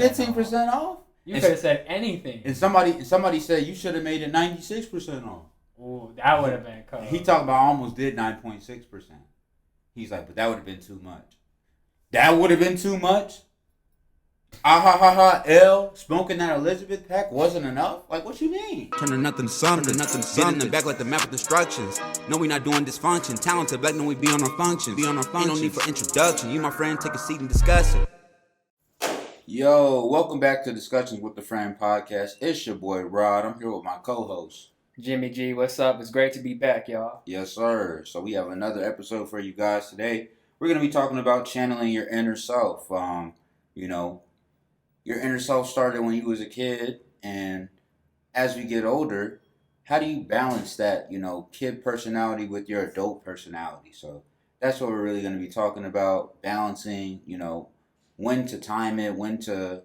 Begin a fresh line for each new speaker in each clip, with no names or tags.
15% off?
You could have said anything.
And somebody said you should have made it 96% off.
Ooh, that would have been cool.
He talked about I almost did 9.6%. He's like, but that would have been too much. That would have been too much? Smoking that Elizabeth pack wasn't enough? Like, what you mean?
Turning nothing to something, Get in the back like the map with instructions. No, we not doing dysfunction. Talented black, no, we be on our functions. Ain't no need for introduction. You, my friend, take a seat and discuss it.
Yo, welcome back to Discussions with the Friend podcast. It's your boy Rod. I'm here with my co-host
Jimmy G. What's up? It's great to be back, y'all.
Yes, sir. So we have another episode for you guys today. We're going to be talking about channeling your inner self. Your inner self started when you was a kid, and as we get older, how do you balance that, kid personality with your adult personality? So that's what we're really going to be talking about, balancing, when to time it, when to,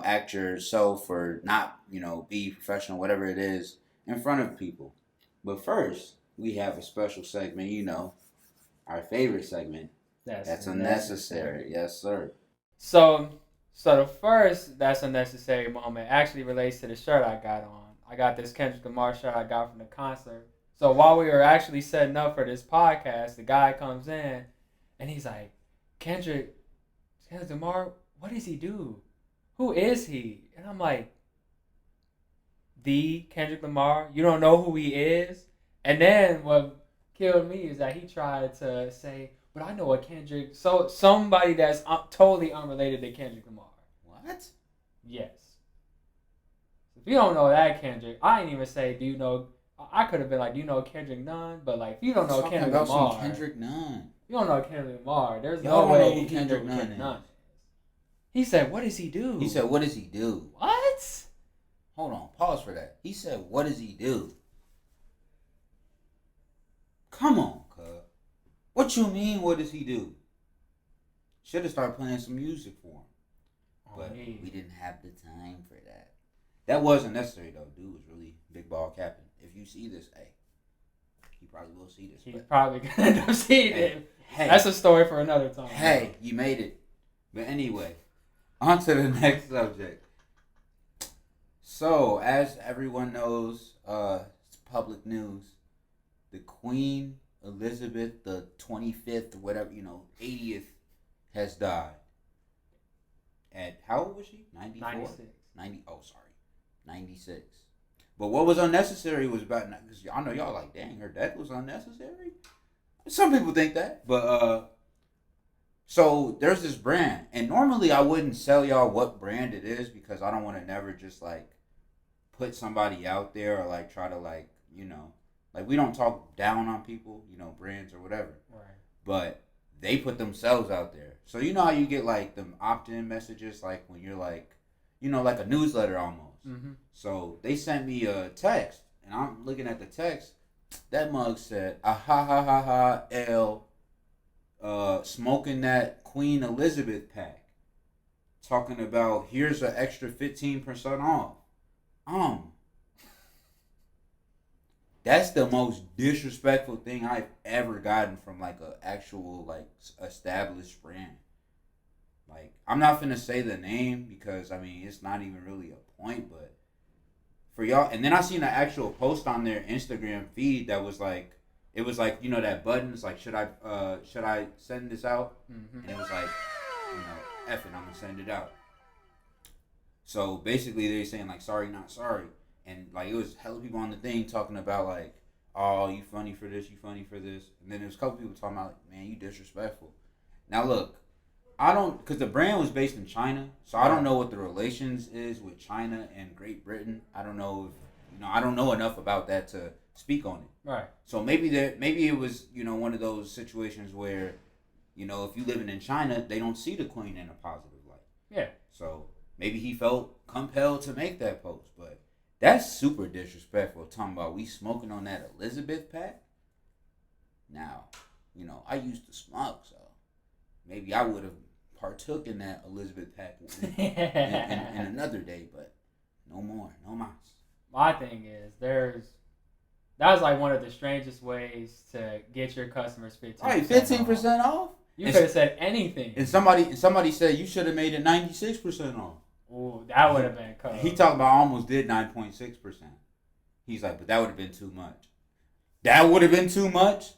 act yourself or not, be professional, whatever it is, in front of people. But first, we have a special segment, our favorite segment. That's unnecessary. Yes, sir.
So the first That's Unnecessary moment actually relates to the shirt I got on. I got this Kendrick Lamar shirt I got from the concert. So while we were actually setting up for this podcast, the guy comes in and he's like, Kendrick Lamar, what does he do? Who is he? And I'm like, the Kendrick Lamar? You don't know who he is? And then what killed me is that he tried to say, but I know a Kendrick, so somebody that's totally unrelated to Kendrick Lamar.
What?
Yes. If you don't know that Kendrick, I didn't even say, do you know, I could have been like, do you know Kendrick Nunn? But like, if you don't know Kendrick Lamar.
Kendrick Nunn.
You don't know Kendrick Lamar. There's
Y'all
no way
know who Kendrick Nunn is.
He said, what does he do?
He said, what does he do?
What?
Hold on, pause for that. He said, what does he do? Come on, cuz. What you mean, what does he do? Should have started playing some music for him. But we didn't have the time for that. That wasn't necessary, though. Dude was really big ball capping. If you see this, he probably will see this.
He's probably going to end up seeing it.
Hey,
that's a story for another time.
Hey, you made it. But anyway, on to the next subject. So, as everyone knows, it's public news. The Queen Elizabeth the 25th, whatever, 80th, has died. At, how old was she? 94?
96.
96. But what was unnecessary was about, because I know y'all like, dang, her death was unnecessary? Some people think that. But, so there's this brand. And normally I wouldn't tell y'all what brand it is because I don't want to never just, put somebody out there or, try to, we don't talk down on people, brands or whatever.
Right.
But they put themselves out there. So you know how you get them opt-in messages when you're like a newsletter almost.
Mm-hmm.
So they sent me a text and I'm looking at the text. That mug said, L, smoking that Queen Elizabeth pack. Talking about here's an extra 15% off. That's the most disrespectful thing I've ever gotten from a actual established brand. I'm not finna say the name because it's not even really a point, but for y'all. And then I seen an actual post on their Instagram feed that was it was that button. It's should I send this out?
Mm-hmm.
And it was F it, I'm gonna send it out. So basically they're saying sorry, not sorry. And it was hella people on the thing talking about oh, you funny for this, you funny for this. And then there was a couple people talking about man, you disrespectful. Now look, because the brand was based in China, so I don't know what the relations is with China and Great Britain. I don't know if, I don't know enough about that to speak on it.
Right.
So maybe it was, one of those situations where, if you living in China, they don't see the Queen in a positive light.
Yeah.
So maybe he felt compelled to make that post, but that's super disrespectful. Talking about we smoking on that Elizabeth pack. Now, I used to smoke, so maybe I would have partook in that Elizabeth pack in another day, but no more, no mas.
My thing is, that was one of the strangest ways to get your customers 15%.
All right, 15% off.
You could have said anything.
And somebody said you should have made it 96% off.
Ooh, that would have been cool.
He talking about almost did 9.6%. He's like, but that would have been too much. That would have been too much?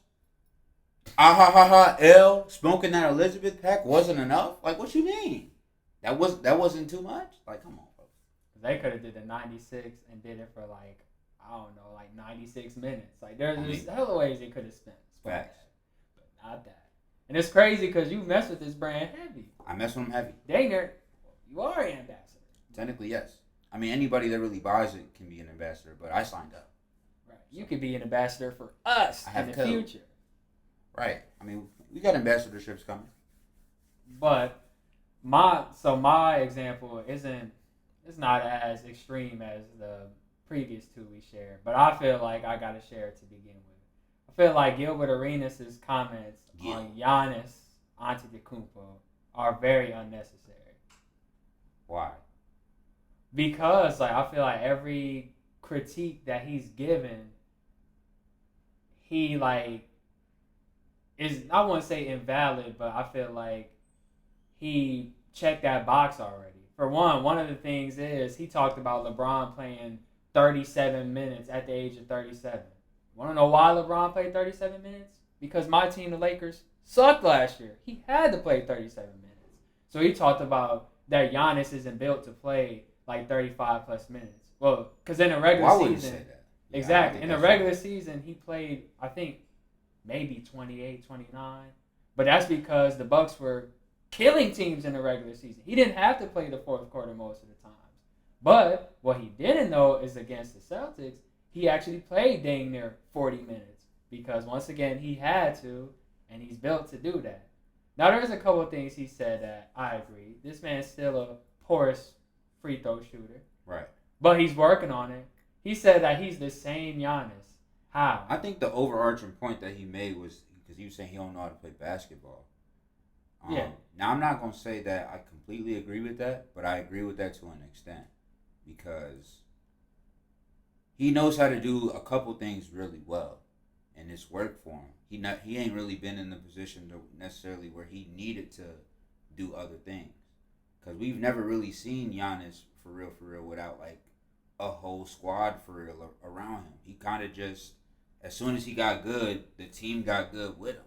Ah ha ha ha L smoking that Elizabeth pack wasn't enough? Like, what you mean? That wasn't too much? Like, come on, bro.
They could have did the 96 and did it for like, I don't know, like 96 minutes. Like there's hella ways they could have spent
Facts.
but not that. And it's crazy because you mess with this brand heavy.
I mess with them heavy.
Dang, you are an ambassador.
Technically, yes. I mean, anybody that really buys it can be an ambassador, but I signed up.
Right. You could be an ambassador for us in the future.
Right. I mean, we got ambassadorships coming.
But my example it's not as extreme as the previous two we shared, but I feel like I gotta share it to begin with. I feel like Gilbert Arenas' comments on Giannis Antetokounmpo are very unnecessary.
Why?
Because like I feel like every critique that he's given, he like is, I wouldn't say invalid, but I feel like he checked that box already. For one of the things is he talked about LeBron playing 37 minutes at the age of 37. Want to know why LeBron played 37 minutes? Because my team, the Lakers, sucked last year. He had to play 37 minutes. So he talked about that Giannis isn't built to play like 35 plus minutes. Well, because in the regular season,
would you say that? Yeah,
exactly. In the regular season, he played, I think, maybe 28, 29. But that's because the Bucks were killing teams in the regular season. He didn't have to play the fourth quarter most of the times. But what he didn't know is against the Celtics, he actually played dang near 40 minutes. Because once again, he had to, and he's built to do that. Now, there's a couple of things he said that I agree. This man's still a porous free throw shooter.
Right.
But he's working on it. He said that he's the same Giannis. How?
I think the overarching point that he made was because he was saying he don't know how to play basketball.
Yeah.
Now, I'm not going to say that I completely agree with that, but I agree with that to an extent. Because he knows how to do a couple things really well. And it's worked for him. He ain't really been in the position to necessarily where he needed to do other things. Because we've never really seen Giannis for real, without like a whole squad for real around him. He kind of just, as soon as he got good, the team got good with him.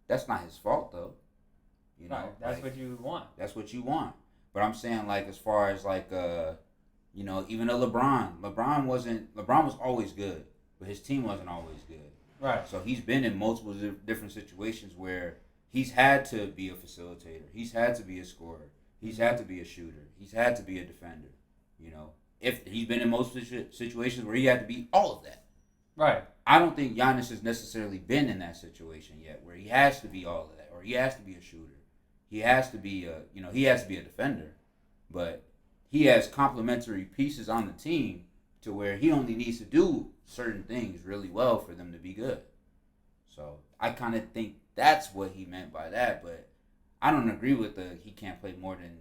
That's not his fault though. You know,
right. That's what you want.
That's what you want. But I'm saying like as far as like you know, even a LeBron was always good, but his team wasn't always good.
Right.
So he's been in multiple different situations where he's had to be a facilitator. He's had to be a scorer. He's had to be a shooter. He's had to be a defender. You know, if he's been in most situations where he had to be all of that.
Right.
I don't think Giannis has necessarily been in that situation yet where he has to be all of that, or he has to be a shooter. He has to be he has to be a defender, but he has complementary pieces on the team to where he only needs to do certain things really well for them to be good. So I kind of think that's what he meant by that, but I don't agree with he can't play more than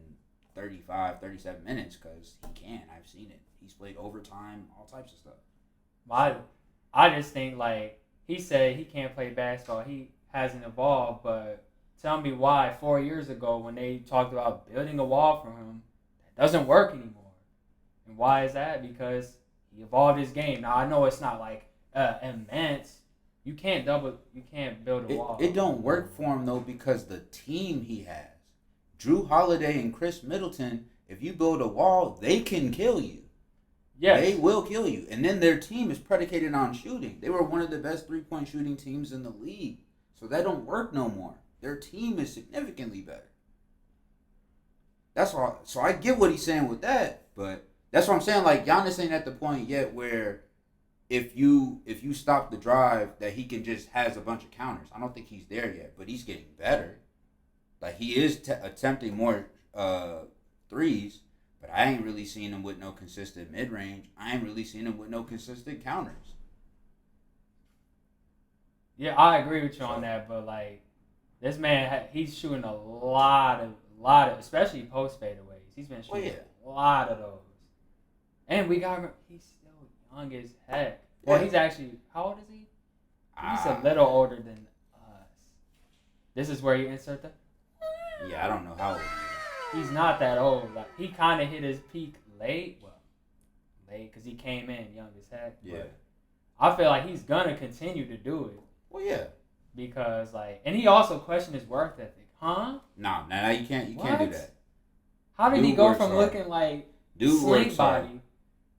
35, 37 minutes because he can. I've seen it. He's played overtime, all types of stuff.
I just think like he said he can't play basketball. He hasn't evolved, but tell me why 4 years ago when they talked about building a wall for him, that doesn't work anymore. And why is that? Because he evolved his game. Now I know it's not like immense. You can't build a wall.
It don't work for him though because the team he has. Drew Holiday and Chris Middleton, if you build a wall, they can kill you.
Yes.
They will kill you. And then their team is predicated on shooting. They were one of the best three-point shooting teams in the league. So that don't work no more. Their team is significantly better. That's all. So I get what he's saying with that, but that's what I'm saying. Like Giannis ain't at the point yet where if you stop the drive that he can just has a bunch of counters. I don't think he's there yet, but he's getting better. Like he is attempting more threes, but I ain't really seen him with no consistent mid range. I ain't really seen him with no consistent counters.
Yeah, I agree with you on that, but like this man, he's shooting a lot of, especially post fadeaways. He's been shooting a lot of those, and he's still young as heck. Well, he's actually, how old is he? He's a little older than us. This is where you insert the.
Yeah, I don't know how old he is.
he's not that old. Like he kind of hit his peak late. Well, late because he came in young as heck.
Yeah.
But I feel like he's gonna continue to do it.
Well, yeah.
Because and he also questioned his work ethic, huh?
Nah, you can't do that.
How did
Dude
he go
works
from
hard.
looking like
Dude
Sling
works hard.
Body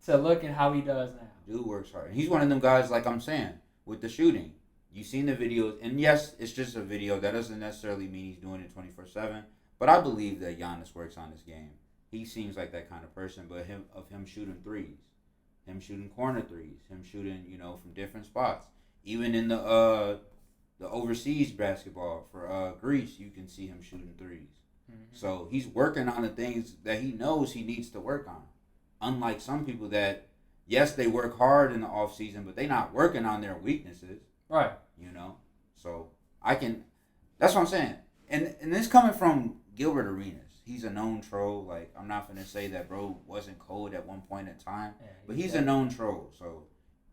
to looking how he does now?
Dude works hard. He's one of them guys, like I'm saying, with the shooting. You've seen the videos, and yes, it's just a video. That doesn't necessarily mean he's doing it 24/7. But I believe that Giannis works on his game. He seems like that kind of person. But him shooting threes, him shooting corner threes, him shooting from different spots. Even in the overseas basketball for Greece, you can see him shooting threes. Mm-hmm. So he's working on the things that he knows he needs to work on. Unlike some people that, yes, they work hard in the off season, but they're not working on their weaknesses.
Right.
So that's what I'm saying. And this coming from Gilbert Arenas. He's a known troll. Like, I'm not going to say that bro wasn't cold at one point in time, but he's a known troll. So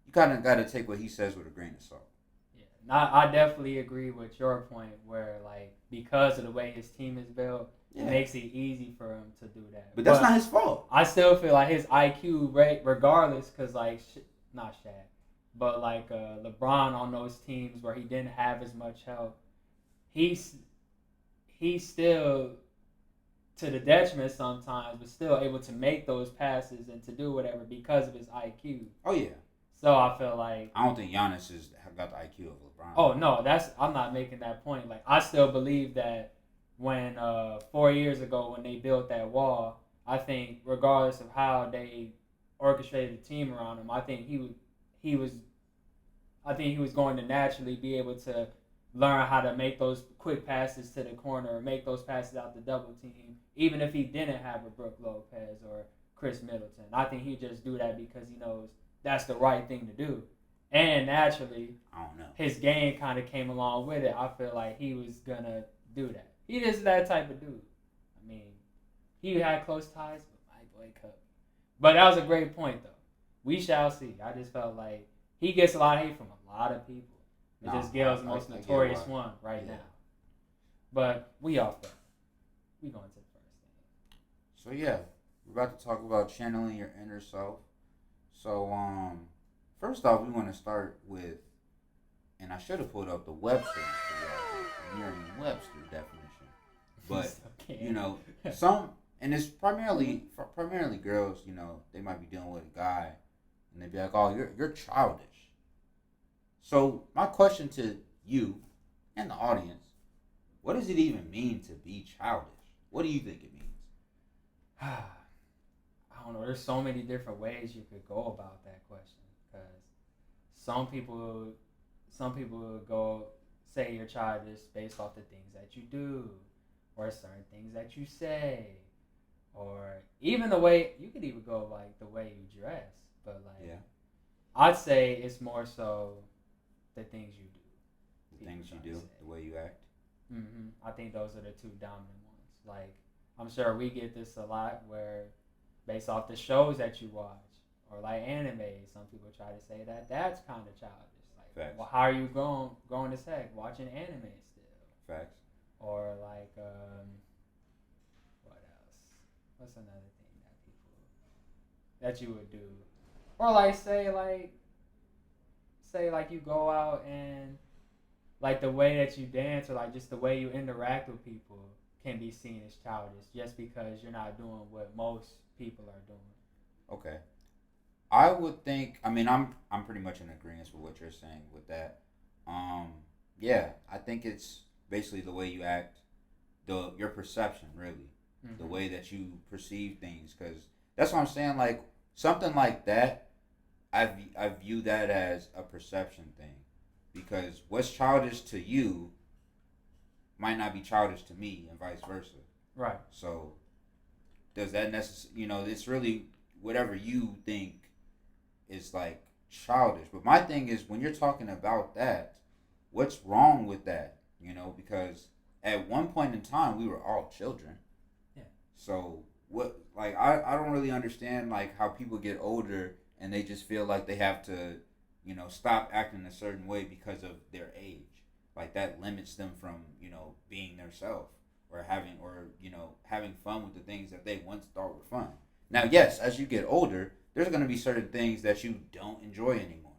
you kind of got to take what he says with a grain of salt.
Yeah. I definitely agree with your point where, like, because of the way his team is built, it makes it easy for him to do that.
But that's not his fault.
I still feel like his IQ rate, regardless, because, like, not Shaq, but like LeBron on those teams where he didn't have as much help, he's still, to the detriment sometimes, but still able to make those passes and to do whatever because of his IQ.
Oh yeah.
So I feel like
I don't think Giannis has got the IQ of LeBron.
Oh no, I'm not making that point. Like I still believe that when 4 years ago when they built that wall, I think regardless of how they orchestrated the team around him, I think he was going to naturally be able to learn how to make those quick passes to the corner or make those passes out the double team, even if he didn't have a Brook Lopez or Chris Middleton. I think he'd just do that because he knows that's the right thing to do. And naturally,
I don't know,
his game kind of came along with it. I feel like he was going to do that. He is that type of dude. I mean, he had close ties with my boy Kobe. But that was a great point, though. We shall see. I just felt like he gets a lot of hate from a lot of people. It's just Gail's most notorious one right now. But we off that. We going to the first thing.
So yeah, we're about to talk about channeling your inner self. So first off, we want to start with, and I should have pulled up the Webster, Merriam-Webster definition, but some, and it's primarily girls. They might be dealing with a guy, and they be like, "Oh, you're childish." So my question to you and the audience: what does it even mean to be childish? What do you think it means?
I don't know. There's so many different ways you could go about that question because some people will go say you're childish based off the things that you do or certain things that you say or even the way you could even go like the way you dress. But like I'd say it's more so the things you do.
The things you do, the way you act.
Mm-hmm. I think those are the two dominant ones. Like, I'm sure we get this a lot where, based off the shows that you watch, or like anime, some people try to say that that's kind of childish. Like,
Facts.
Well, how are you grown as heck watching anime still?
Facts.
Or like, what else? What's another thing that you would do? Or like, say you go out and like the way that you dance or like just the way you interact with people can be seen as childish just because you're not doing what most people are doing.
Okay. I would think, I mean, I'm pretty much in agreement with what you're saying with that. Yeah, I think it's basically the way you act, your perception, really. Mm-hmm. The way that you perceive things, because that's what I'm saying, like, something like that, I view that as a perception thing, because what's childish to you might not be childish to me, and vice versa.
Right.
So, does that necessarily, it's really whatever you think is like childish. But my thing is, when you're talking about that, what's wrong with that? Because at one point in time, we were all children.
Yeah.
So what? Like, I don't really understand like how people get older and they just feel like they have to, stop acting a certain way because of their age. Like that limits them from, being themselves. having fun with the things that they once thought were fun. Now, yes, as you get older, there's going to be certain things that you don't enjoy anymore.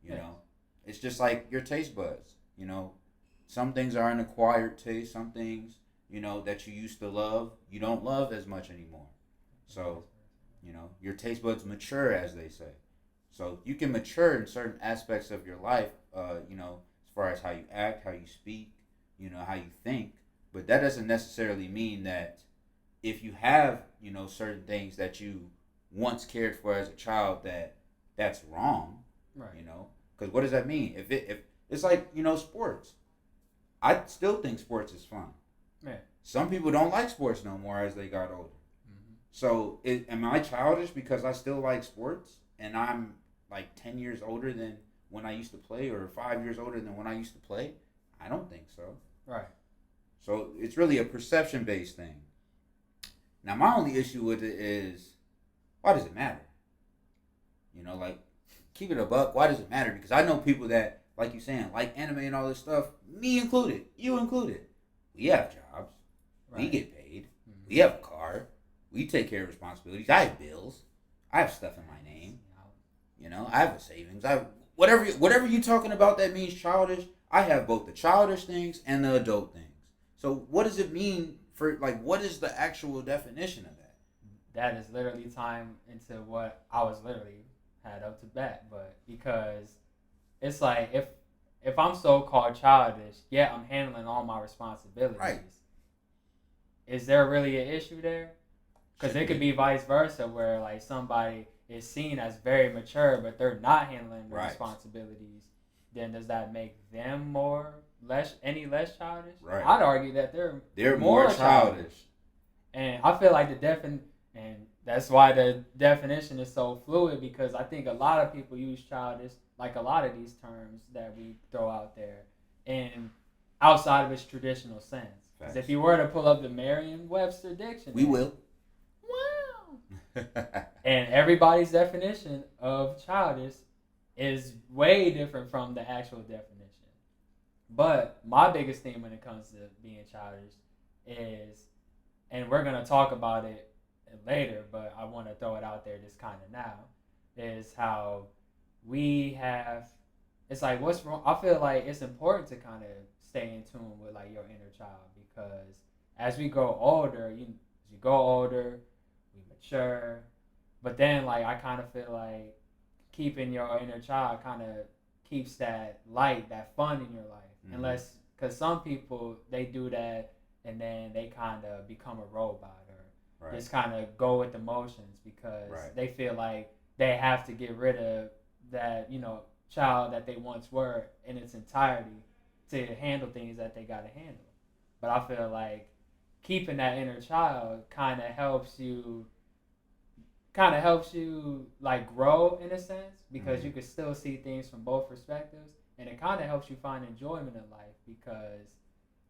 You know, it's just like your taste buds. You know, some things are an acquired taste. Some things, that you used to love, you don't love as much anymore. So, your taste buds mature, as they say. So you can mature in certain aspects of your life, as far as how you act, how you speak, how you think. But that doesn't necessarily mean that if you have, certain things that you once cared for as a child, that's wrong.
Right.
Because what does that mean? If it's like, sports. I still think sports is fun.
Yeah.
Some people don't like sports no more as they got older.
Mm-hmm.
So am I childish because I still like sports and I'm like 10 years older than when I used to play, or 5 years older than when I used to play? I don't think so.
Right.
So it's really a perception based thing. Now my only issue with it is, why does it matter? Like, keep it a buck. Why does it matter? Because I know people that, like you saying, like anime and all this stuff, me included, you included. We have jobs. Right. We get paid. Mm-hmm. We have a car. We take care of responsibilities. I have bills. I have stuff in my name. I have a savings. I have whatever you're talking about that means childish. I have both the childish things and the adult things. So what does it mean for, like, what is the actual definition of that?
That is literally time into what I was literally had up to bat, but because it's like if I'm so-called childish, yeah, I'm handling all my responsibilities.
Right.
Is there really an issue there? Because it could be vice versa, where like somebody is seen as very mature, but they're not handling their responsibilities. Then does that make them less childish?
Right.
I'd argue that they're more childish. And I feel like and that's why the definition is so fluid, because I think a lot of people use childish, like a lot of these terms that we throw out there, and outside of its traditional sense. Because if you were to pull up the Merriam-Webster dictionary,
we will.
Wow. And everybody's definition of childish is way different from the actual definition. But my biggest thing when it comes to being childish is, and we're going to talk about it later, but I want to throw it out there just kind of now, is how it's like, what's wrong? I feel like it's important to kind of stay in tune with like your inner child, because as we grow older, we mature, but then like I kind of feel like keeping your inner child kind of keeps that light, that fun in your life. Mm-hmm. Unless, because some people, they do that and then they kind of become a robot, or just kind of go with the motions, because they feel like they have to get rid of that, child that they once were in its entirety to handle things that they got to handle. But I feel like keeping that inner child kind of helps you like grow in a sense, because you can still see things from both perspectives, and it kind of helps you find enjoyment in life, because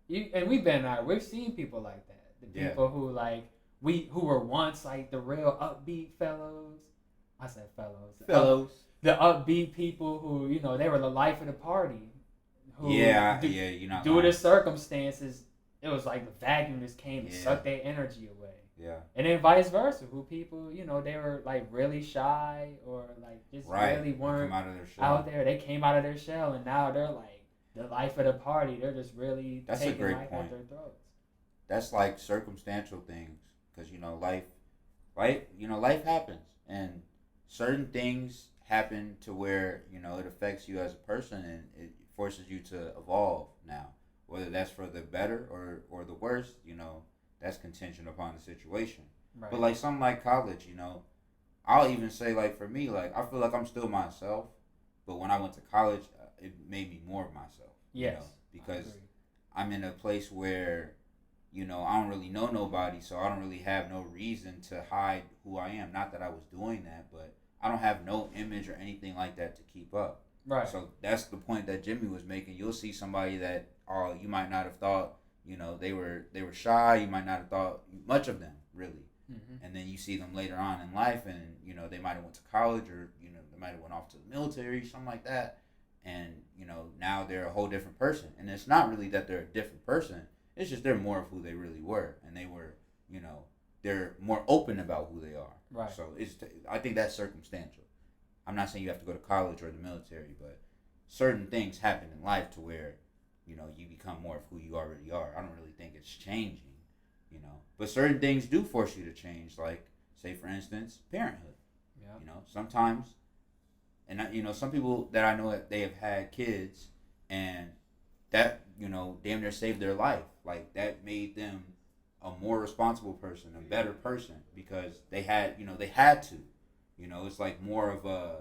we've seen people like that, the people who like who were once like the real upbeat fellows. I said fellows. The upbeat people who, they were the life of the party. Who due to circumstances, it was like the vacuum just came and sucked their energy away.
Yeah.
And then vice versa, who people, they were like really shy, or like just really weren't out there. They came out of their shell, and now they're like the life of the party. They're just really taking life at their throats.
That's like circumstantial things, because life happens, and certain things happen to where it affects you as a person, and it forces you to evolve now, whether that's for the better or the worse. That's contingent upon the situation. Right. But like something like college, I'll even say, like, for me, like, I feel like I'm still myself, but when I went to college, it made me more of myself.
Yes.
Because I'm in a place where I don't really know nobody, so I don't really have no reason to hide who I am. Not that I was doing that, but I don't have no image or anything like that to keep up.
Right.
So that's the point that Jimmy was making. You'll see somebody that you might not have thought, they were shy. You might not have thought much of them, really. Mm-hmm. And then you see them later on in life, and they might have went to college, or they might have went off to the military, something like that. And now they're a whole different person. And it's not really that they're a different person. It's just they're more of who they really were, and they were, you know, they're more open about who they are.
Right.
So I think that's circumstantial. I'm not saying you have to go to college or the military, but certain things happen in life to where, you know, you become more of who you already are. I don't really think it's changing, you know, but certain things do force you to change. Like, say for instance, parenthood.
Yeah.
You know, sometimes, and you know, some people that I know that they have had kids, and that, you know, damn near saved their life. Like, that made them a more responsible person, a better person, because they had, you know, they had to. You know, it's like more of a,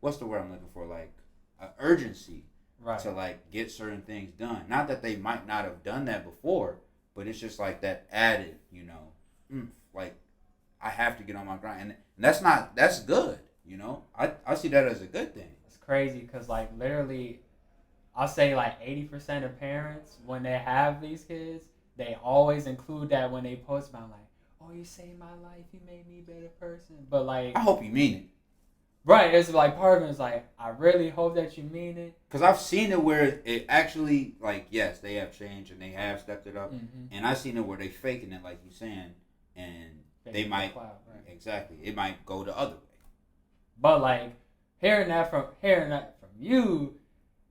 what's the word I'm looking for? Like, an urgency
Right.
to like get certain things done. Not that they might not have done that before, but it's just like that added, you know, like I have to get on my grind, and that's good. You know, I see that as a good thing.
It's crazy because like literally, I'll say like 80% of parents when they have these kids, they always include that when they post about like, oh, you saved my life, you made me a better person. But like,
I hope you mean it.
Right, it's like part of it is like, I really hope that you mean it.
Because I've seen it where it actually, like, yes, they have changed and they have stepped it up.
Mm-hmm.
And I've seen it where they faking it, like you're saying, and they might,
cloud, right.
exactly, it might go the other way.
But like, hearing that from you,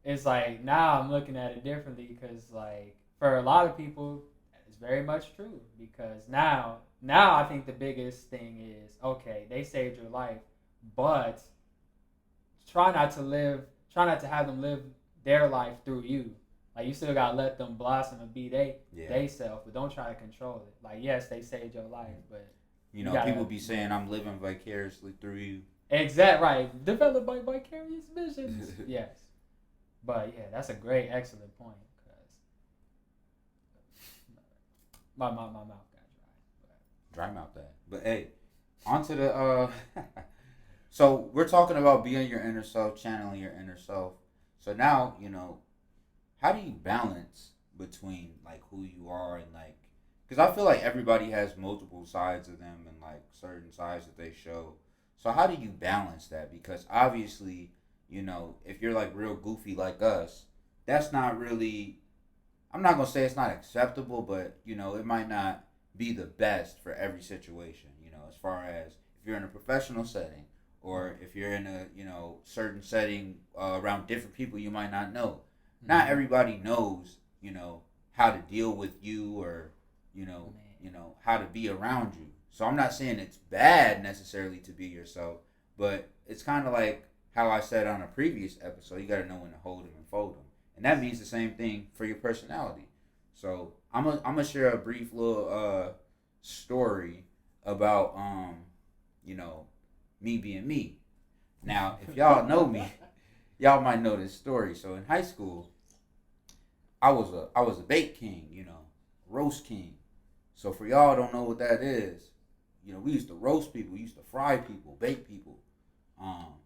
it's like, now I'm looking at it differently because like, for a lot of people, it's very much true. Because now I think the biggest thing is, okay, they saved your life, but try not to have them live their life through you. Like, you still gotta let them blossom and be they self, but don't try to control it. Like, yes, they saved your life, but
you know, people be saying I'm living vicariously through you.
Exactly, right. Developed by vicarious visions. Yes, but yeah, that's a great, excellent point. Cause my mouth got
Dry mouth that. But hey, on to the so we're talking about being your inner self, channeling your inner self. So now, you know, how do you balance between like who you are and like, because I feel like everybody has multiple sides of them and like certain sides that they show. So how do you balance that? Because obviously, you know, if you're like real goofy like us, that's not really, I'm not going to say it's not acceptable, but you know, it might not be the best for every situation, you know, as far as if you're in a professional setting, or if you're in a, you know, certain setting around different people you might not know. Mm-hmm. Not everybody knows, you know, how to deal with you, or, you know, how to be around you. So I'm not saying it's bad necessarily to be yourself, but it's kind of like how I said on a previous episode, you got to know when to hold them and fold them. And that means the same thing for your personality. So I'm gonna share a brief little story about you know, me being me. Now, if y'all know me, y'all might know this story. So in high school, I was a bake king, you know, roast king. So for y'all don't know what that is, you know, we used to roast people, we used to fry people, bake people,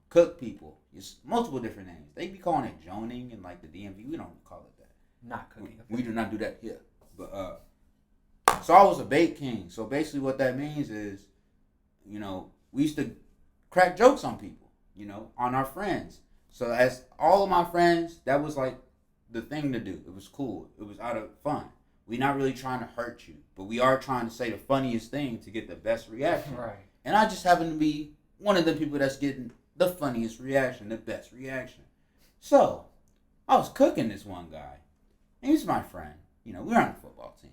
cook people. It's multiple different names. They be calling it joning in like the DMV. We don't call it that.
Not cooking.
We do not do that here. But so I was a bake king. So basically what that means is, you know, we used to crack jokes on people, you know, on our friends. So as all of my friends, that was like the thing to do. It was cool. It was out of fun. We're not really trying to hurt you, but we are trying to say the funniest thing to get the best reaction.
Right.
And I just happen to be one of the people that's getting the funniest reaction, the best reaction. So I was cooking this one guy. And he's my friend. You know, we were on a football team.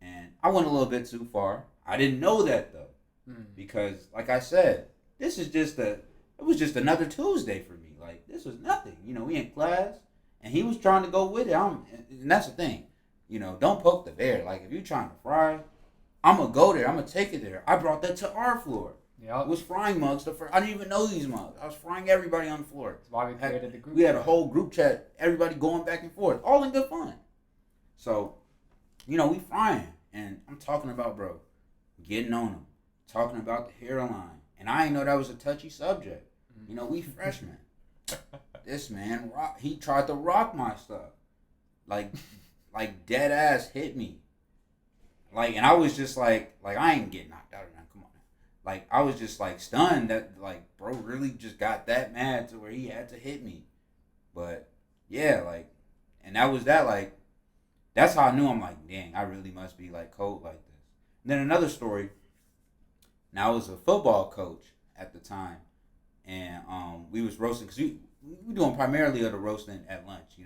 And I went a little bit too far. I didn't know that though. Because like I said, it was just another Tuesday for me. Like, this was nothing. You know, we in class and he was trying to go with it. And that's the thing. You know, don't poke the bear. Like, if you're trying to fry, I'm going to go there. I'm going to take it there. I brought that to our floor.
Yep.
It was frying mugs. I didn't even know these mugs. I was frying everybody on the floor.
That's why we created the group.
We had a whole group chat. Everybody going back and forth. All in good fun. So, you know, we frying. And I'm talking about, bro, getting on them. Talking about the hairline. And I didn't know that was a touchy subject. You know, we freshmen. This man, he tried to rock my stuff. Like dead ass hit me. Like, and I was just like I ain't getting knocked out or nothing. Come on. Like, I was just like stunned that like bro really just got that mad to where he had to hit me. But yeah, like, and that was that. Like, That's how I knew. I'm like, dang, I really must be like cold like this. And then another story. Now I was a football coach at the time, and we was roasting because we doing primarily the roasting at lunch.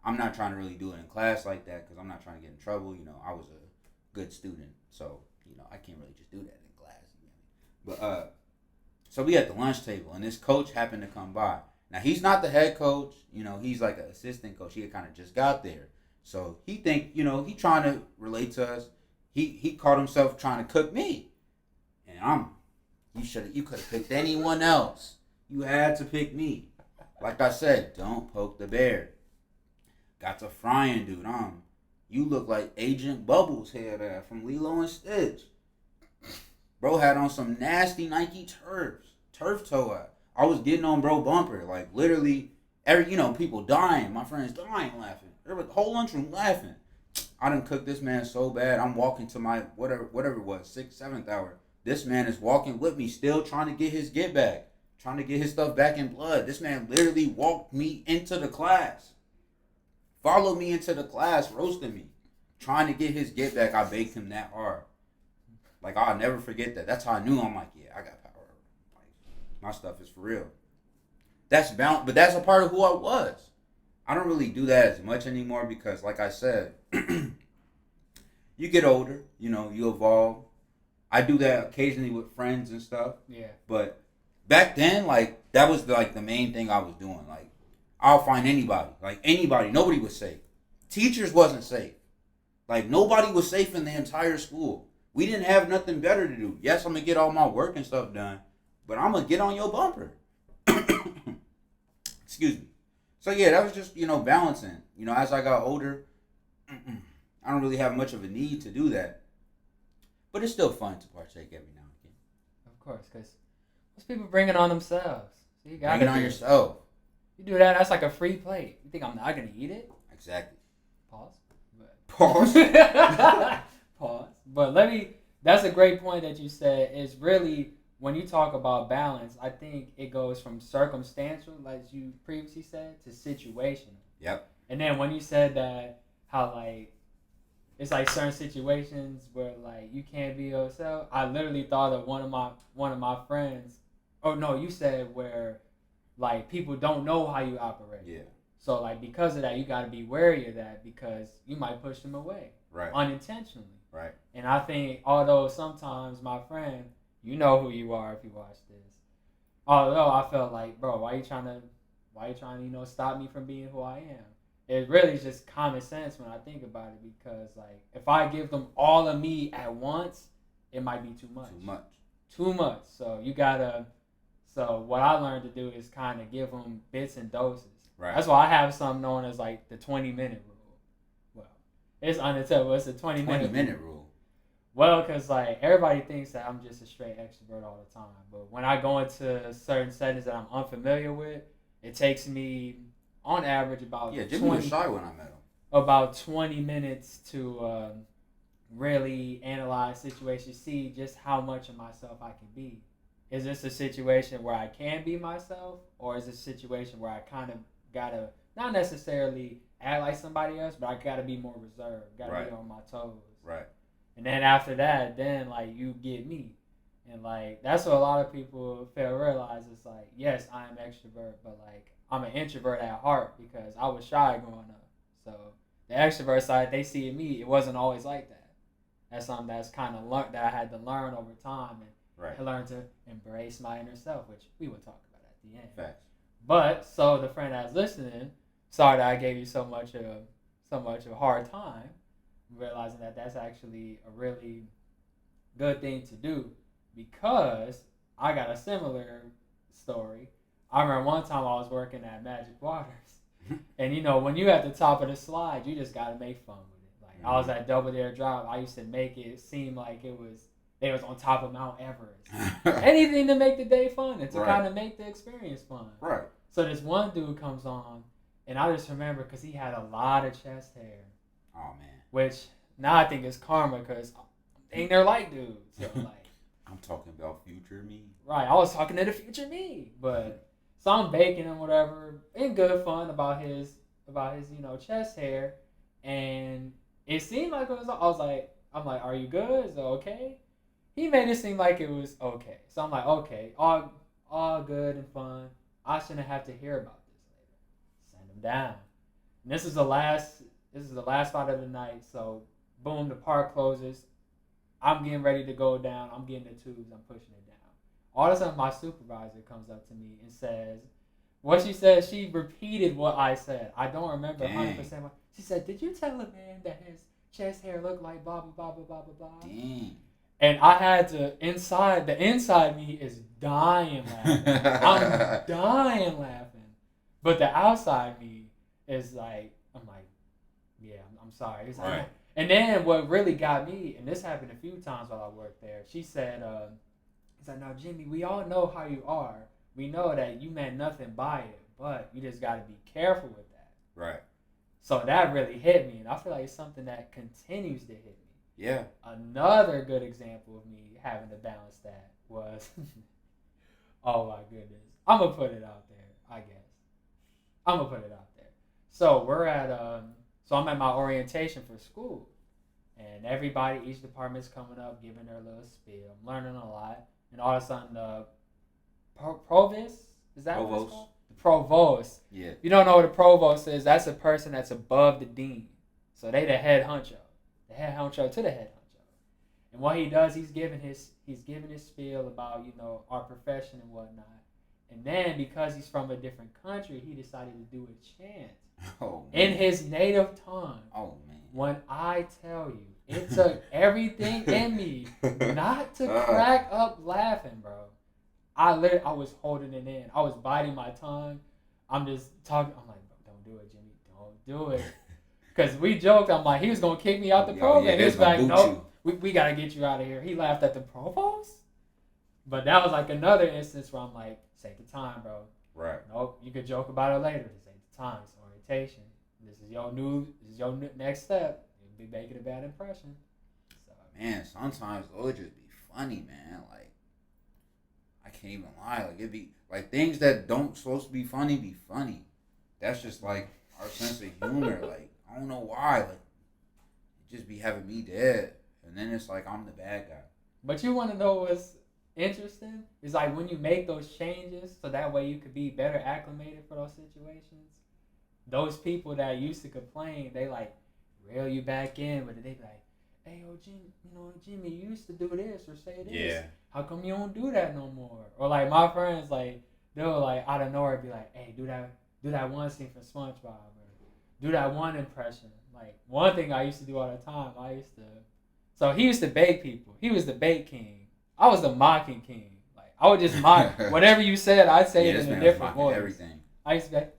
I'm not trying to really do it in class like that because I'm not trying to get in trouble. I was a good student, so I can't really just do that in class. But so we at the lunch table, and this coach happened to come by. Now he's not the head coach. He's like an assistant coach. He had kind of just got there, so he think he trying to relate to us. He caught himself trying to cook me, and you could have picked anyone else. You had to pick me. Like I said, don't poke the bear. Got to frying, dude. You look like Agent Bubbles here there from Lilo and Stitch. Bro had on some nasty Nike turf toe. I was getting on bro bumper, like literally people dying. My friends dying laughing. There was the whole lunchroom laughing. I done cooked this man so bad. I'm walking to my whatever it was, 6th, 7th hour. This man is walking with me, still trying to get his get back, trying to get his stuff back in blood. This man literally walked me into the class, followed me into the class, roasting me, trying to get his get back. I baked him that hard. Like, I'll never forget that. That's how I knew. I'm like, yeah, I got power. Like, my stuff is for real. But that's a part of who I was. I don't really do that as much anymore because, like I said, you get older, you evolve. I do that occasionally with friends and stuff.
Yeah.
But back then, like, that was like the main thing I was doing. Like, I'll find anybody. Like, anybody. Nobody was safe. Teachers wasn't safe. Like, nobody was safe in the entire school. We didn't have nothing better to do. Yes, I'm going to get all my work and stuff done, but I'm going to get on your bumper. Excuse me. So, yeah, that was just, balancing. As I got older, I don't really have much of a need to do that. But it's still fun to partake every now and again.
Of course, because most people bring it on themselves. So you got
bring it on yourself.
You do that, that's like a free plate. You think I'm not going to eat it?
Exactly.
Pause.
Pause.
Pause. But that's a great point that you said. Is really, when you talk about balance, I think it goes from circumstantial, like you previously said, to situational.
Yep.
And then when you said that, how like, it's like certain situations where like you can't be yourself. I literally thought of one of my friends. Oh no, you said where like people don't know how you operate.
Yeah.
So like because of that, you got to be wary of that because you might push them away.
Right.
Unintentionally.
Right.
And I think although sometimes my friend, you know who you are if you watch this. Although I felt like, bro, why you trying to stop me from being who I am? It really is just common sense when I think about it because, like, if I give them all of me at once, it might be too much. Too much. So what I learned to do is kind of give them bits and doses.
Right.
That's why I have something known as, like, the 20-minute rule. Well, it's unintelligible. It's a 20-minute
rule.
Well, because, like, everybody thinks that I'm just a straight extrovert all the time. But when I go into certain settings that I'm unfamiliar with, it takes me... on average, about
Jimmy was shy when I met him.
About 20 minutes to really analyze situations, see just how much of myself I can be. Is this a situation where I can be myself, or is this a situation where I kind of gotta not necessarily act like somebody else, but I gotta be more reserved, gotta be on my toes.
Right.
And then after that, then like you get me. And like that's what a lot of people fail to realize. It's like, yes, I am extrovert, but like I'm an introvert at heart because I was shy growing up. So the extrovert side, they see in me, it wasn't always like that. That's something that's kind of learned that I had to learn over time and learn to embrace my inner self, which we will talk about at the end.
Facts.
But so the friend that's listening, sorry that I gave you so much of a hard time, realizing that that's actually a really good thing to do because I got a similar story. I remember one time I was working at Magic Waters, and when you're at the top of the slide, you just gotta make fun with it. Like I was at Double Dare Drive, I used to make it seem like they was on top of Mount Everest. Anything to make the day fun and to kind of make the experience fun.
Right.
So this one dude comes on, and I just remember because he had a lot of chest hair.
Oh man.
Which now I think is karma because ain't there like dudes. So like.
I'm talking about future me.
Right. I was talking to the future me, but. So I'm baking him whatever in good fun about his chest hair, and it seemed like it was. I'm like, are you good? Is it okay? He made it seem like it was okay. So I'm like, okay, all good and fun. I shouldn't have to hear about this later. Send him down. And this is the last fight of the night. So boom, the park closes. I'm getting ready to go down. I'm getting the tubes. I'm pushing it down. All of a sudden, my supervisor comes up to me and says, what she said, she repeated what I said. I don't remember 100%. She said, did you tell a man that his chest hair looked like blah, blah, blah, blah, blah, blah, blah?
Dang.
And I had to, the inside me is dying laughing. I'm dying laughing. But the outside me is like, I'm like, yeah, I'm sorry. It's
right.
Like, and then what really got me, and this happened a few times while I worked there, she said, it's like, no, Jimmy, we all know how you are. We know that you meant nothing by it, but you just got to be careful with that.
Right.
So that really hit me, and I feel like it's something that continues to hit me.
Yeah.
Another good example of me having to balance that was, oh my goodness, I'm gonna put it out there. I guess I'm gonna put it out there. So we're at so I'm at my orientation for school, and everybody, each department's coming up, giving their little spiel. I'm learning a lot, and all of a sudden the provost, is that what it's called? The provost.
Yeah.
If you don't know what a provost is, that's a person that's above the dean. So they the head honcho. The head honcho to the head honcho. And what he does, he's giving his spiel about, our profession and whatnot. And then because he's from a different country, he decided to do a chant in his native tongue.
Oh man.
When I tell you, it took everything in me not to crack up laughing, bro. I was holding it in. I was biting my tongue. I'm just talking. I'm like, don't do it, Jimmy. Don't do it. Because we joked. I'm like, he was going to kick me out the program.
Yeah,
he was like, nope, we got to get you out of here. He laughed at the provost. But that was like another instance where I'm like, this ain't the time, bro.
Right.
Nope, you could joke about it later. This ain't the time. It's orientation. This is your next step. You'll be making a bad impression. So,
man, sometimes it would just be funny, man. Like, I can't even lie. Like, it be like things that don't supposed to be funny. That's just like our sense of humor. Like, I don't know why. Like, it just be having me dead, and then it's like I'm the bad guy.
But you want to know what's interesting? It's like when you make those changes, so that way you could be better acclimated for those situations. Those people that used to complain, they like reel you back in, but they be like, "Hey, Jimmy, you used to do this or say this.
Yeah.
How come you don't do that no more?" Or like my friends, like they'll like out of nowhere be like, "Hey, do that one scene from SpongeBob, or do that one impression." Like one thing I used to do all the time, so he used to bake people. He was the bake king. I was the mocking king. Like I would just mock whatever you said. I'd say it in a different voice.
Everything.
I used to be like,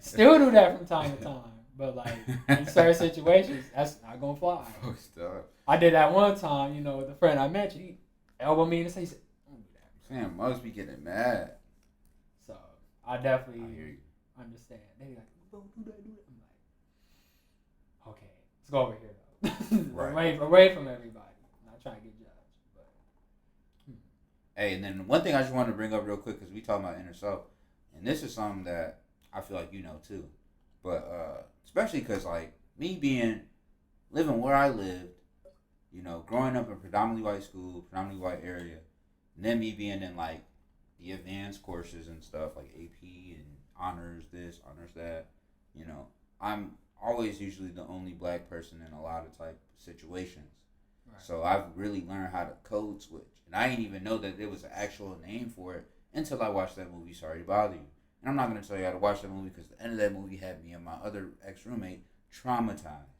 still do that from time to time, but like in certain situations, that's not gonna fly.
Oh, stop.
I did that one time, with the friend I mentioned. He elbowed me in the face. He said, "Don't do that."
Sam must be getting mad.
So I definitely
I hear you.
understand. They be like, "Don't do that, do that." I'm like, okay, let's go over here though.
Right.
away from everybody. I'm not trying to get judged, but.
Hey, and then one thing I just wanted to bring up real quick, because we talking about inner self, and this is something that I feel like you know too, but especially because like me living where I lived, growing up in predominantly white school, predominantly white area, and then me being in like the advanced courses and stuff like AP and honors this, honors that, I'm always usually the only black person in a lot of type situations. Right. So I've really learned how to code switch. And I didn't even know that there was an actual name for it until I watched that movie, Sorry to Bother You. And I'm not going to tell you how to watch that movie because the end of that movie had me and my other ex-roommate traumatized.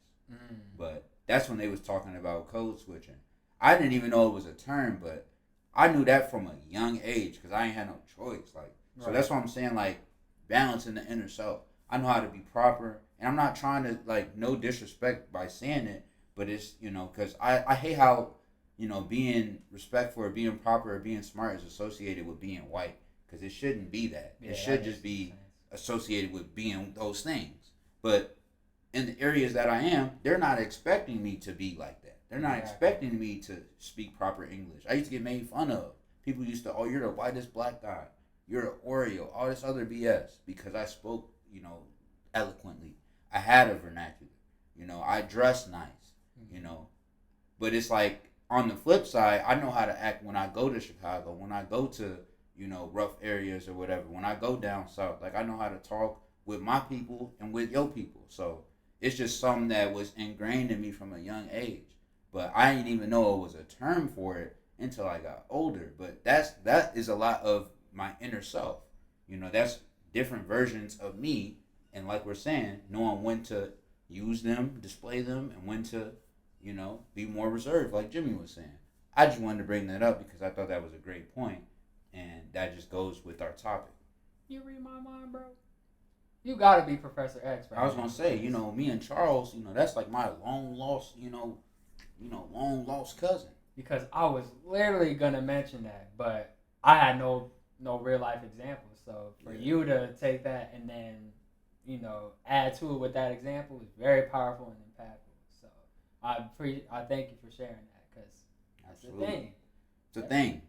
But that's when they was talking about code switching. I didn't even know it was a term, but I knew that from a young age because I ain't had no choice. Like, right. So that's why I'm saying, like, balancing the inner self. I know how to be proper, and I'm not trying to, like, no disrespect by saying it, but it's, because I hate how, being respectful or being proper or being smart is associated with being white, because it shouldn't be that. Yeah, it should just be associated with being those things. But in the areas that I am, they're not expecting me to be like that. They're not expecting me to speak proper English. I used to get made fun of. People used to, "Oh, you're the whitest black guy. You're an Oreo," all this other BS, because I spoke, eloquently. I had a vernacular. You know, I dress nice. You know, but it's like on the flip side, I know how to act when I go to Chicago, when I go to, you know, rough areas or whatever, when I go down south. Like, I know how to talk with my people and with your people. So it's just something that was ingrained in me from a young age. But I didn't even know it was a term for it until I got older. But that is a lot of my inner self. You know, that's different versions of me. And like we're saying, knowing when to use them, display them, and when to, you know, be more reserved, like Jimmy was saying. I just wanted to bring that up because I thought that was a great point, and that just goes with our topic.
You read my mind, bro. You gotta be Professor X, bro.
I was gonna say, you know, me and Charles, you know, that's like my long lost, long lost cousin.
Because I was literally gonna mention that, but I had no real life examples. So for you to take that and then, you know, add to it with that example is very powerful and impactful. So I thank you for sharing that, because that's the thing.
It's a thing.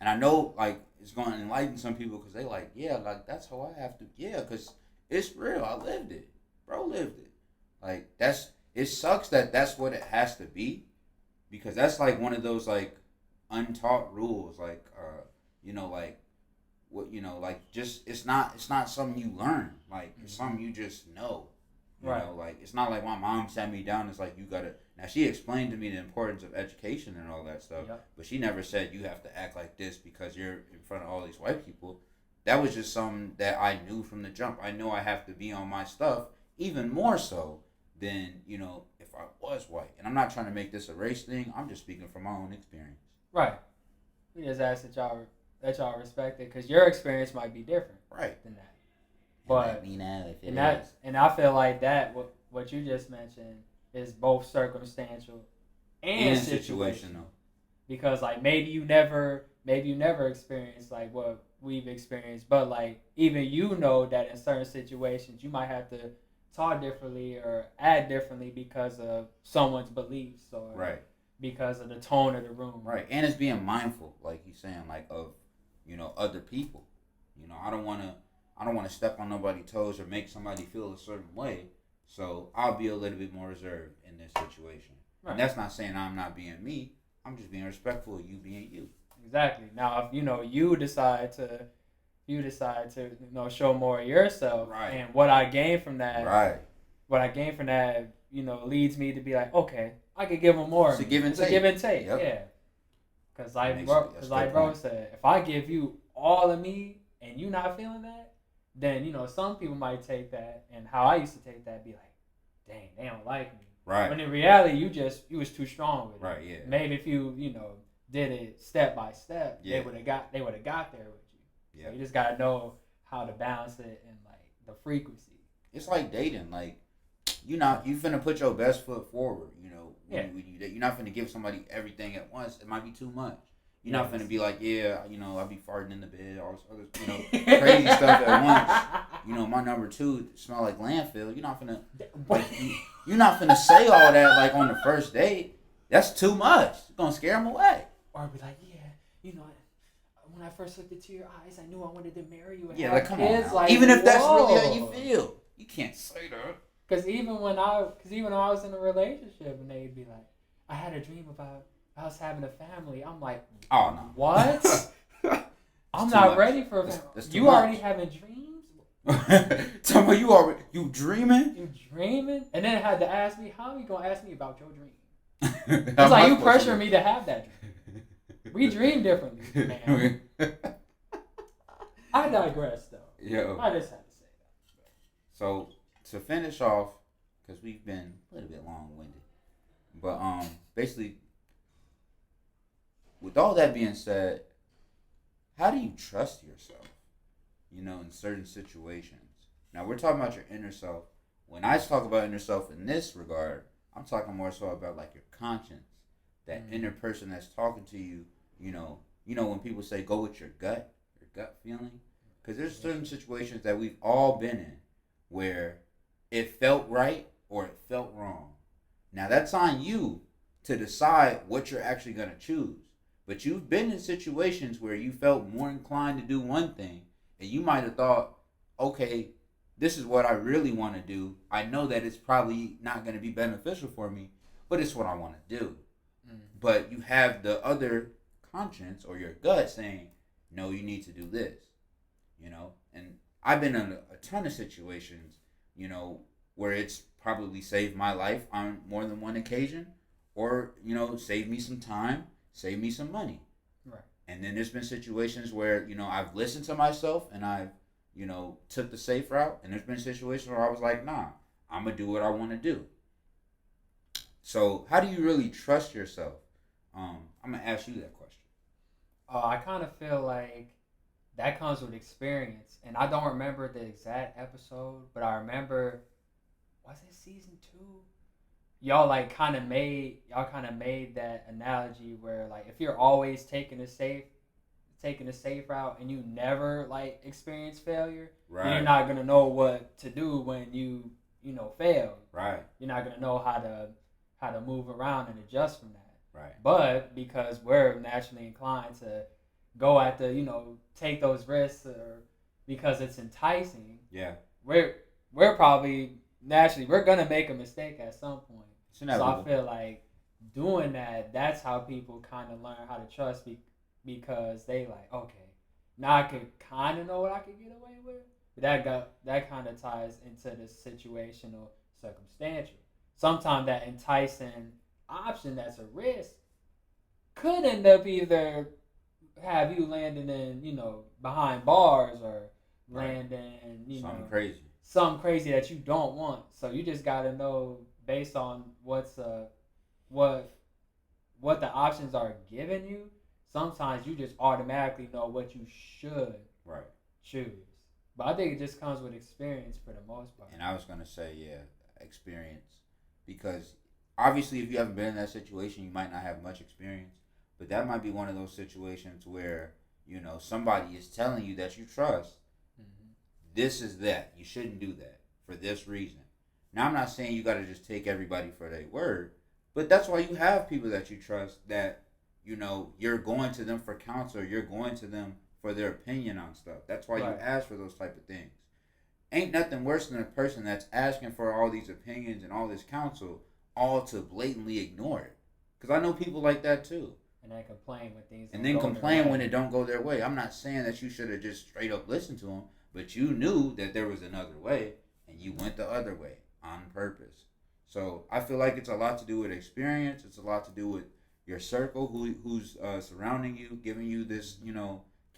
And I know, like, it's going to enlighten some people because they like, yeah, like, that's how I have to, yeah, because it's real. I lived it. Bro lived it. Like, it sucks that that's what it has to be, because that's, like, one of those, like, untaught rules, like, you know, like, what, you know, like, just, it's not something you learn. Like, it's something you just know. You know, like, it's not like my mom sat me down and it's like, you gotta, now she explained to me the importance of education and all that stuff, but she never said you have to act like this because you're in front of all these white people. That was just something that I knew from the jump. I know I have to be on my stuff even more so than, you know, if I was white. And I'm not trying to make this a race thing. I'm just speaking from my own experience.
Right. We just ask that y'all respect it, because your experience might be different than that. But and I feel like that what you just mentioned is both circumstantial and situational. Because like maybe you never experienced like what we've experienced, but like even you know that in certain situations you might have to talk differently or act differently because of someone's beliefs or because of the tone of the room.
Right. And it's being mindful, like he's saying, like of, you know, other people. You know, I don't want to step on nobody's toes or make somebody feel a certain way. So I'll be a little bit more reserved in this situation. Right. And that's not saying I'm not being me. I'm just being respectful of you being you.
Exactly. Now, if, you know, you decide to, you know, show more of yourself, and what I gain from that, you know, leads me to be like, okay, I could give them more.
It's a give and take. Yep.
Yeah. Because like bro said, if I give you all of me and you not feeling that, then, you know, some people might take that, and how I used to take that, be like, dang, they don't like me.
Right.
When in reality, you was too strong with it.
Right. Yeah.
Maybe if you know, did it step by step, they would have got there with you. Yeah. So you just gotta know how to balance it and like the frequency.
It's like dating. Like, you finna put your best foot forward. You know, you're not finna give somebody everything at once. It might be too much. You're not finna be like, yeah, you know, I'll be farting in the bed, all this other, you know, crazy stuff at once. You know, my number 2 smell like landfill. You're not finna, like, you're not finna say all that like on the first date. That's too much. It's gonna scare them away.
Or be like, yeah, you know, when I first looked into your eyes, I knew I wanted to marry you. And
yeah,
have
like come
kids.
on.
Like,
even if that's really how you feel, you can't say that.
Because even when I was in a relationship and they'd be like, I had a dream about us having a family. I'm like,
oh no,
what? I'm not ready for a family. You already having dreams?
Tell me you dreaming?
You dreaming? And then had to ask me, how are you gonna ask me about your dream? It's like you pressuring me to have that dream. We dream differently, man. I digress though.
Yo.
I just had to say that.
So to finish off, because we've been a little bit long-winded, but basically, with all that being said, how do you trust yourself? You know, in certain situations. Now we're talking about your inner self. When I talk about inner self in this regard, I'm talking more so about like your conscience, that inner person that's talking to you. You know when people say go with your gut feeling, because there's certain situations that we've all been in where it felt right or it felt wrong. Now that's on you to decide what you're actually going to choose. But you've been in situations where you felt more inclined to do one thing, and you might have thought, okay, this is what I really want to do. I know that it's probably not going to be beneficial for me, but it's what I want to do. But you have the other conscience or your gut saying, no, you need to do this, And I've been in a ton of situations, where it's probably saved my life on more than one occasion, or, saved me some time, saved me some money.
Right.
And then there's been situations where, I've listened to myself and I've, took the safe route. And there's been situations where I was like, nah, I'm going to do what I want to do. So how do you really trust yourself? I'm going to ask you that question.
I kind of feel like that comes with experience. And I don't remember the exact episode, but I remember, was it season 2? Y'all kind of made that analogy where, like, if you're always taking the safe route and you never experience failure,
right,
then you're not gonna know what to do when you fail.
Right.
You're not gonna know how to move around and adjust from that.
Right.
But because we're naturally inclined to go at take those risks, or because it's enticing.
Yeah.
We're probably naturally we're gonna make a mistake at some point. So I feel like doing that's how people kind of learn how to trust because they okay, now I could kind of know what I could get away with. But that kind of ties into the situational circumstantial. Sometimes that enticing option that's a risk could end up either have you landing in behind bars, or landing something crazy that you don't want. So you just got to know, based on what the options are giving you. Sometimes you just automatically know what you should choose. But I think it just comes with experience for the most part.
And I was going to say, experience. Because obviously if you haven't been in that situation, you might not have much experience. But that might be one of those situations where, somebody is telling you that you trust. This is that. You shouldn't do that for this reason. Now, I'm not saying you got to just take everybody for their word. But that's why you have people that you trust that, you're going to them for counsel. You're going to them for their opinion on stuff. That's why you ask for those type of things. Ain't nothing worse than a person that's asking for all these opinions and all this counsel, all to blatantly ignore it. Because I know people like that too.
And then complain when things
and then complain when it don't go their way. I'm not saying that you should have just straight up listened to them, but you knew that there was another way, and you went the other way on purpose. So I feel like it's a lot to do with experience. It's a lot to do with your circle, who's surrounding you, giving you this,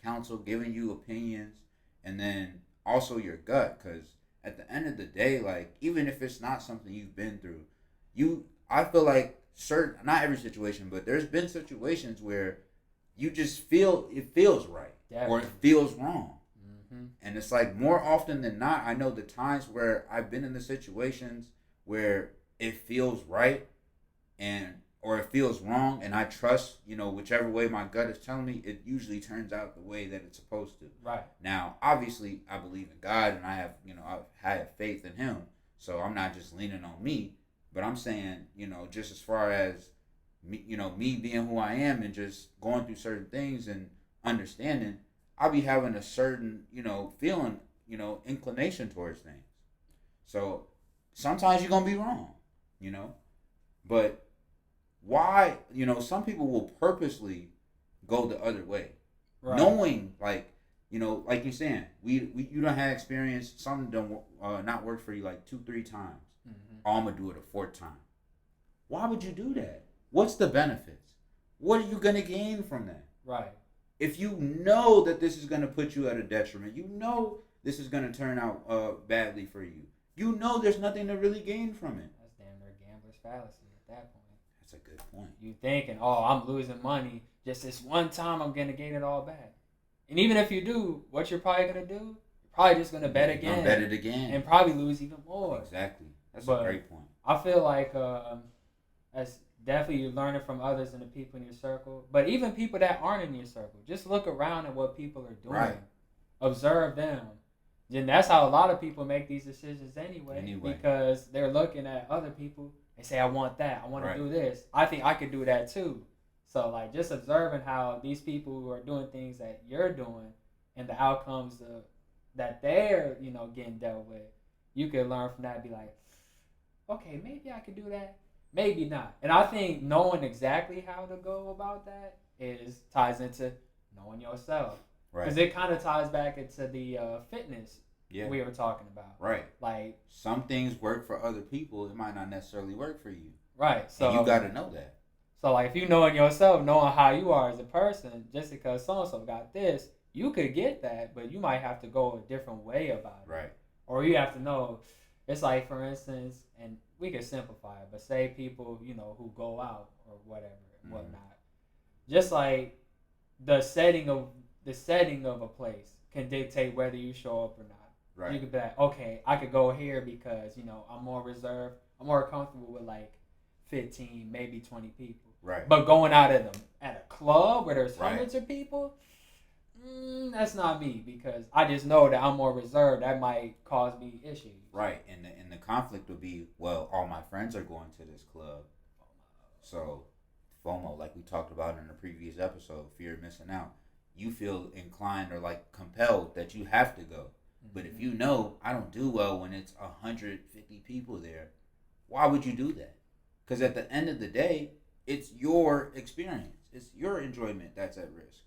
counsel, giving you opinions, and then also your gut. Because at the end of the day, even if it's not something you've been through, I feel like not every situation, but there's been situations where you just feel it feels right. Definitely. Or it feels wrong. Mm-hmm. And it's more often than not, I know the times where I've been in the situations where it feels right or it feels wrong, and I trust, whichever way my gut is telling me, it usually turns out the way that it's supposed to.
Right.
Now, obviously, I believe in God, and I have faith in Him, so I'm not just leaning on me, but I'm saying, just as far as me, me being who I am and just going through certain things and understanding, I'll be having a certain, feeling, inclination towards things. So sometimes you're going to be wrong, but why, some people will purposely go the other way, knowing like you're saying, you don't have experience, something don't not work for you 2-3 times. Mm-hmm. Oh, I'm going to do it a 4th time. Why would you do that? What's the benefits? What are you going to gain from that?
Right.
If you know that this is going to put you at a detriment, this is going to turn out badly for you, there's nothing to really gain from it.
That's damn near gambler's fallacy at that point.
That's a good point.
You thinking, I'm losing money. Just this one time I'm going to gain it all back. And even if you do, what you're probably going to do, you're probably just going to bet again.
Bet it again.
And probably lose even more.
Exactly. That's a great point.
I feel like that's definitely you're learning from others and the people in your circle. But even people that aren't in your circle, just look around at what people are doing. Right. Observe them. And that's how a lot of people make these decisions anyway. Because they're looking at other people and say, I want that. I want to do this. I think I could do that too. So just observing how these people who are doing things that you're doing and the outcomes that they're, getting dealt with, you can learn from that and be like, okay, maybe I could do that, maybe not. And I think knowing exactly how to go about that ties into knowing yourself. Because it kind of ties back into the fitness we were talking about.
Right.
Like,
some things work for other people, it might not necessarily work for you.
Right. So
and you got to know that.
So, like, if you knowing yourself, knowing how you are as a person, just because so-and-so got this, you could get that, but you might have to go a different way about it.
Right.
Or you have to know, it's like, for instance, and we could simplify it, but say people, who go out or whatever, whatnot. Just like the setting of a place can dictate whether you show up or not.
Right.
You could be like, okay, I could go here because, I'm more reserved, I'm more comfortable with like 15, maybe 20 people.
Right.
But going out at a club where there's hundreds of people, that's not me, because I just know that I'm more reserved. That might cause me issues.
Right. And the conflict would be, well, all my friends are going to this club. So FOMO, like we talked about in the previous episode, fear of missing out. You feel inclined or like compelled that you have to go. But if you know I don't do well when it's 150 people there, why would you do that? Because at the end of the day, it's your experience. It's your enjoyment that's at risk.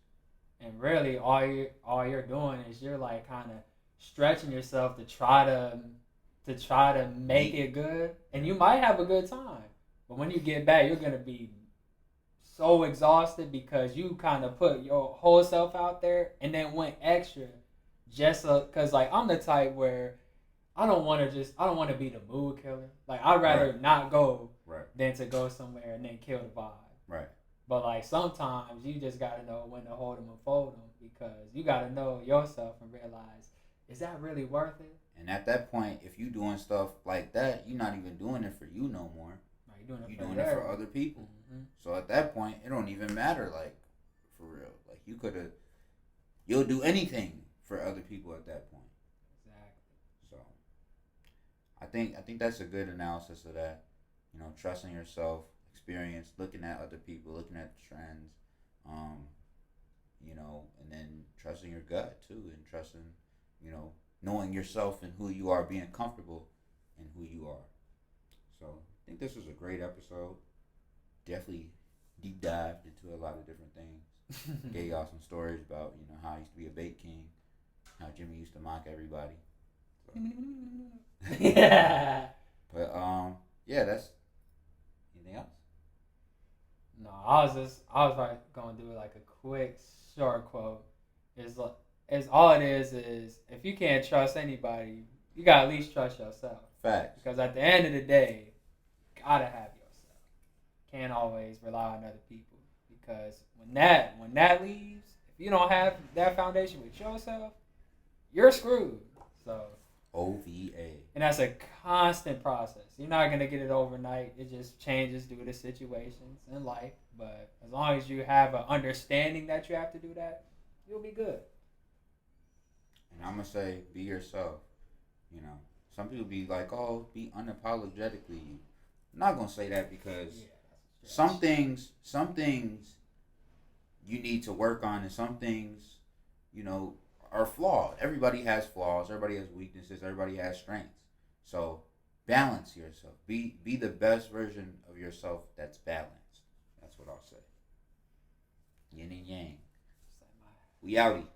And really, all you're doing is you're like kind of stretching yourself to try to make it good, and you might have a good time. But when you get back, you're gonna be so exhausted because you kind of put your whole self out there and then went extra, just because like I'm the type where I don't want to be the mood killer. Like I'd rather not go than to go somewhere and then kill the vibe.
Right.
But like sometimes you just gotta know when to hold them and fold them, because you gotta know yourself and realize, is that really worth it?
And at that point, if you doing stuff like that, you're not even doing it for you no more.
Right, you're
doing it for other people. Mm-hmm. So at that point, it don't even matter, like, for real. Like you'll do anything for other people at that point. Exactly. So I think that's a good analysis of that. Trusting yourself, experience, looking at other people, looking at trends, and then trusting your gut too, and trusting, knowing yourself and who you are, being comfortable in who you are. So I think this was a great episode. Definitely deep dived into a lot of different things. Gave y'all some stories about, how I used to be a bait king, how Jimmy used to mock everybody. So.
Yeah.
But that's anything else?
No, I was gonna do like a quick short quote. Is all it is if you can't trust anybody, you gotta at least trust yourself.
Facts.
Because at the end of the day, you gotta have yourself. Can't always rely on other people, because when that leaves, if you don't have that foundation with yourself, you're screwed. So
OVA.
And that's a constant process. You're not going to get it overnight. It just changes due to situations in life. But as long as you have an understanding that you have to do that, you'll be good.
And I'm going to say, be yourself. Some people be like, oh, be unapologetically you. I'm not going to say that, because some things you need to work on, and some things, are flawed. Everybody has flaws. Everybody has weaknesses. Everybody has strengths. So balance yourself. Be the best version of yourself that's balanced. That's what I'll say. Yin and yang. We outie.